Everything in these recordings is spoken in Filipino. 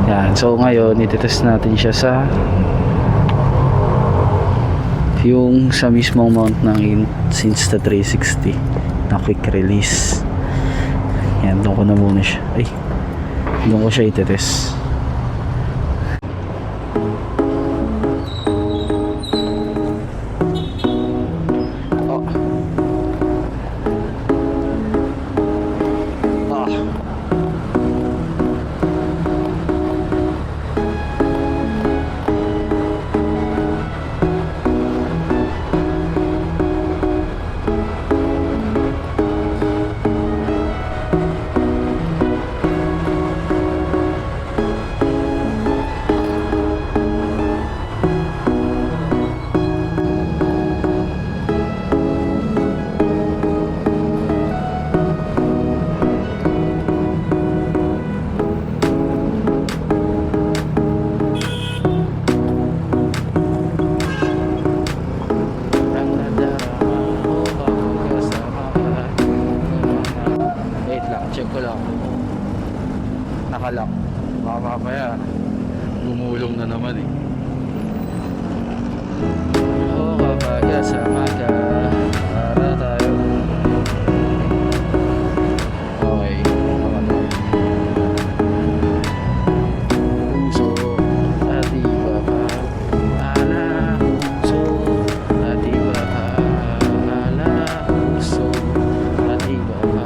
Yan. So ngayon, itetest natin siya sa yung sa mismong mount ng Insta360 na quick release. Yan, doon ko na muna siya. Ay, doon ko siya itetest. Check ko lang. Nakalock. Baka mamaya gumulong na naman eh. Oh, kapag-asama ka para tayo. Okay, puso at iba pa. Ala, puso at iba pa. Ala, puso at iba pa.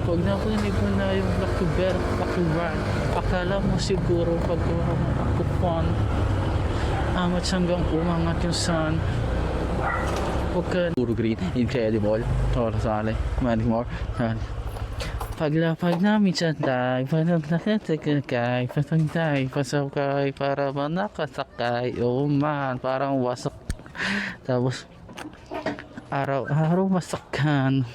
Pag nakunig mo na yung back to run, akala mo siguro paggawa mo ako fun amat hanggang umangat yung sun. Huwag ka puro green, incredible. Oras sali, manik more. Paglapag namin sa tay, panag nakatakay, patangtay, pasakay, para manakasakay. Oh man, parang wasak. Tapos araw-araw masakan.